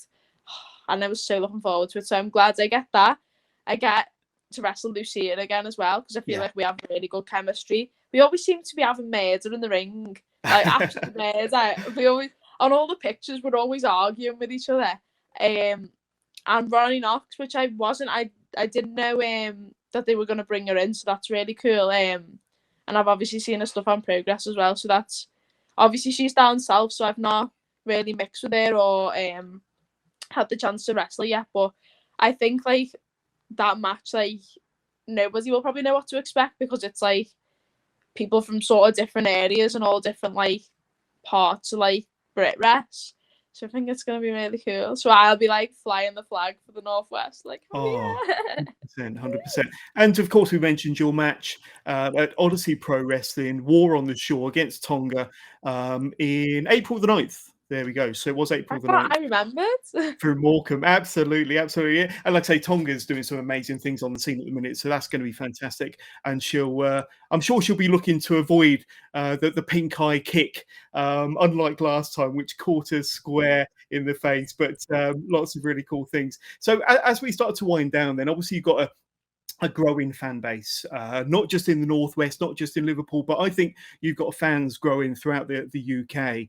And I was so looking forward to it. So I'm glad I get that. I get to wrestle Lucia again as well, because I feel like we have really good chemistry. We always seem to be having murder in the ring. Like absolute murder. We always, on all the pictures, we're always arguing with each other. And Ronnie Knox, which I didn't know that they were going to bring her in, so that's really cool. And I've obviously seen her stuff on Progress as well, so that's obviously she's down south, so I've not really mixed with her or had the chance to wrestle yet. But I think like that match, like nobody will probably know what to expect because it's like people from sort of different areas and all different like parts of like Brit Rest. So I think it's going to be really cool. So I'll be like flying the flag for the Northwest, like, oh yeah. 100%. And of course, we mentioned your match at Odyssey Pro Wrestling, War on the Shore against Tonga in April the 9th. There we go. So it was April the 9th. I remembered. Through Morecambe. Absolutely. Yeah. And like I say, Tonga's doing some amazing things on the scene at the minute. So that's going to be fantastic. And I'm sure she'll be looking to avoid the pink eye kick, unlike last time, which caught us square in the face. But lots of really cool things. So as we start to wind down, then obviously you've got a growing fan base, not just in the Northwest, not just in Liverpool, but I think you've got fans growing throughout the UK.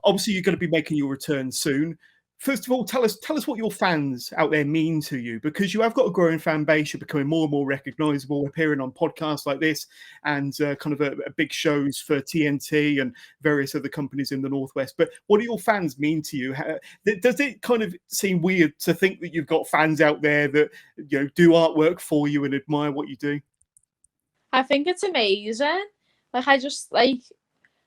Obviously, you're going to be making your return soon. First of all, tell us what your fans out there mean to you, because you have got a growing fan base. You're becoming more and more recognisable, appearing on podcasts like this and kind of a big shows for TNT and various other companies in the Northwest. But what do your fans mean to you? Does it kind of seem weird to think that you've got fans out there that do artwork for you and admire what you do? I think it's amazing. Like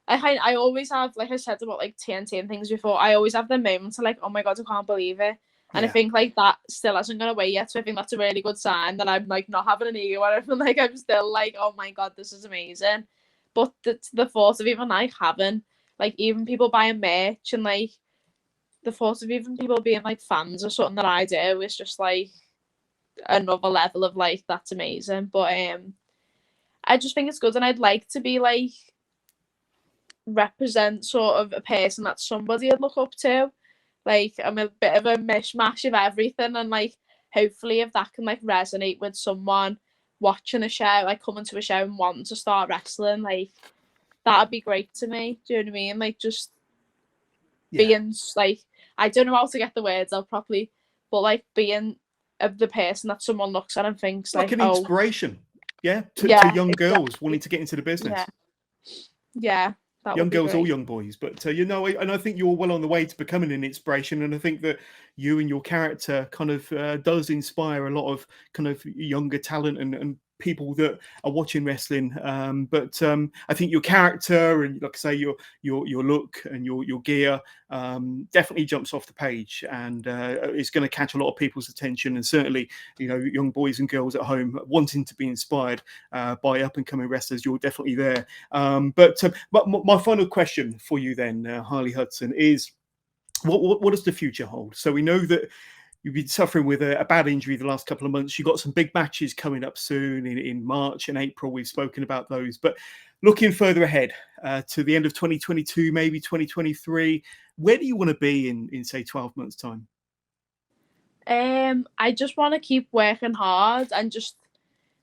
I always have, like I said about like TNT and things before, I always have the moments of like, oh my God, I can't believe it. And I think like that still hasn't gone away yet. So I think that's a really good sign that I'm like not having an ego or anything. Like I'm still like, oh my God, this is amazing. But the thought of even like having, like even people buying merch and like the thought of even people being like fans or something that I do is just like another level of like, that's amazing. But I just think it's good, and I'd like to be like, represent sort of a person that somebody would look up to. Like I'm a bit of a mishmash of everything, and like hopefully if that can like resonate with someone watching a show, like coming to a show and wanting to start wrestling, like that'd be great to me. Do you know what I mean? Like just being like, I don't know how to get the words out properly, but like being the person that someone looks at and thinks like an inspiration. To young girls wanting to get into the business. Yeah. Young girls or young boys, but and I think you're well on the way to becoming an inspiration, and I think that you and your character kind of does inspire a lot of kind of younger talent and people that are watching wrestling. But I think your character and, like I say, your look and your gear definitely jumps off the page, and it's going to catch a lot of people's attention, and certainly young boys and girls at home wanting to be inspired by up and coming wrestlers. You're definitely there. But my final question for you then, Harley Hudson, is what does the future hold? So we know that you've been suffering with a bad injury the last couple of months. You've got some big matches coming up soon in March and April. We've spoken about those. But looking further ahead to the end of 2022, maybe 2023, where do you want to be in say, 12 months' time? I just want to keep working hard, and just,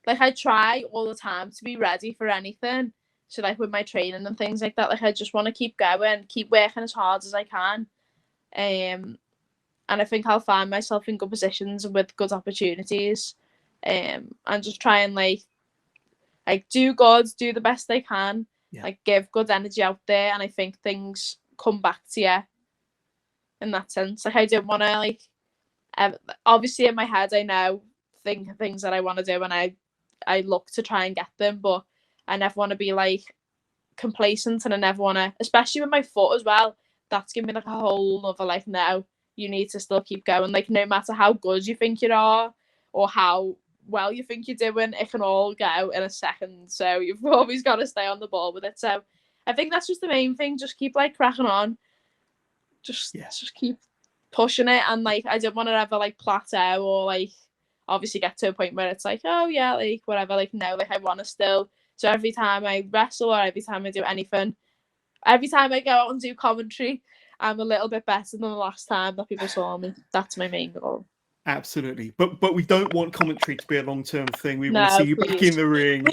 like, I try all the time to be ready for anything. So, like, with my training and things like that, like, I just want to keep going, keep working as hard as I can. And I think I'll find myself in good positions and with good opportunities, and just try and like do good, do the best I can, like give good energy out there, and I think things come back to you in that sense. Like I don't want to like, obviously in my head I know things that I want to do, and I look to try and get them, but I never want to be like complacent, and I never want to, especially with my foot as well. That's given me like a whole other like, no, you need to still keep going. Like no matter how good you think you are or how well you think you're doing, it can all go in a second. So you've always got to stay on the ball with it. So I think that's just the main thing. Just keep like cracking on. Just keep pushing it. And like I don't want to ever like plateau or like obviously get to a point where it's like, oh yeah, like whatever. Like no, like I want to still. So every time I wrestle or every time I do anything, every time I go out and do commentary, I'm a little bit better than the last time that people saw me. That's my main goal. Absolutely. But we don't want commentary to be a long-term thing. We want to see you back in the ring,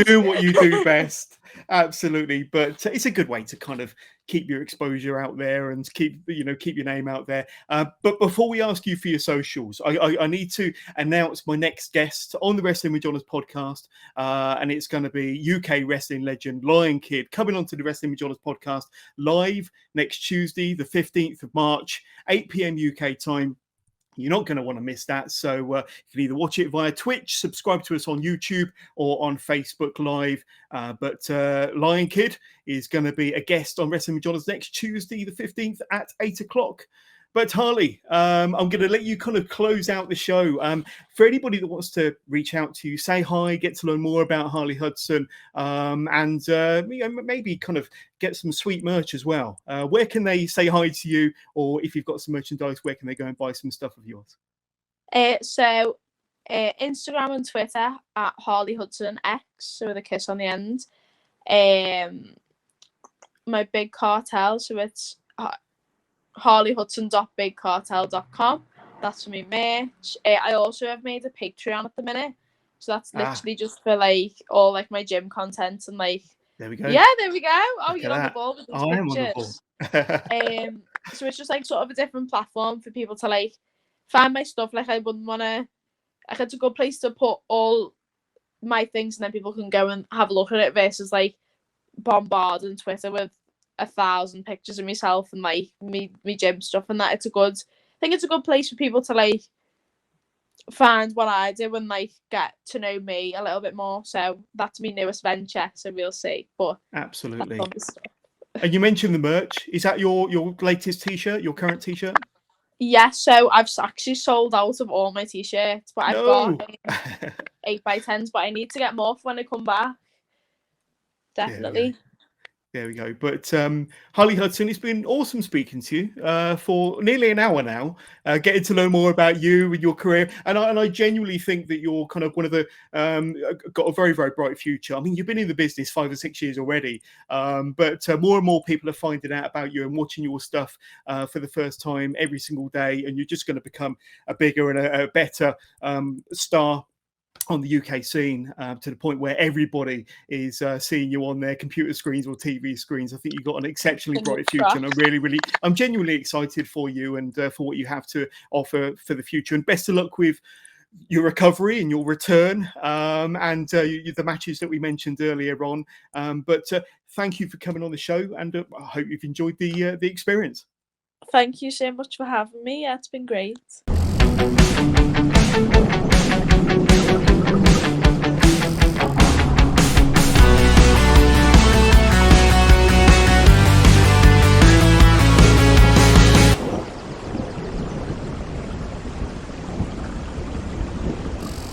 doing what you do best. Absolutely. But it's a good way to kind of keep your exposure out there and keep your name out there. But before we ask you for your socials, I need to announce my next guest on the Wrestling with Jonas podcast. And it's going to be UK wrestling legend Lion Kid coming onto the Wrestling with Jonas podcast live next Tuesday, the 15th of March, 8 p.m. UK time. You're not going to want to miss that. So you can either watch it via Twitch, subscribe to us on YouTube, or on Facebook Live. But Lion Kid is going to be a guest on Wrestling with John's next Tuesday, the 15th at 8 o'clock. But Harley, I'm going to let you kind of close out the show. For anybody that wants to reach out to you, say hi, get to learn more about Harley Hudson, and maybe kind of get some sweet merch as well. Where can they say hi to you, or if you've got some merchandise, where can they go and buy some stuff of yours? Instagram and Twitter at Harley Hudson X, so with a kiss on the end. My big cartel, so it's harleyhudson.bigcartel.com. That's for me merch. I also have made a Patreon at the minute, so that's literally just for like all like my gym content and like. There we go. Yeah, there we go. Oh, Look you're on the ball with these pictures. I am on the ball. So it's just like sort of a different platform for people to like find my stuff. Like I wouldn't want to. Like it's a good place to put all my things, and then people can go and have a look at it versus like bombarding Twitter with 1,000 pictures of myself and like me gym stuff and that. I think it's a good place for people to like find what I do and like get to know me a little bit more. So that's my newest venture, so we'll see. But absolutely. And you mentioned the merch. Is that your latest t-shirt, your current t-shirt? Yeah, so I've actually sold out of all my t-shirts, but I've got 8x10s, but I need to get more for when I come back. Definitely. There we go. But Harley Hudson, it's been awesome speaking to you for nearly an hour now, getting to know more about you and your career. And I genuinely think that you're kind of one of the got a very, very bright future. I mean, you've been in the business 5 or 6 years already, but more and more people are finding out about you and watching your stuff for the first time every single day. And you're just going to become a bigger and a better star on the UK scene, to the point where everybody is seeing you on their computer screens or TV screens. I think you've got an exceptionally bright future, and I'm genuinely excited for you and for what you have to offer for the future. And best of luck with your recovery and your return, and the matches that we mentioned earlier on. But thank you for coming on the show, and I hope you've enjoyed the experience. Thank you so much for having me. Yeah, it's been great.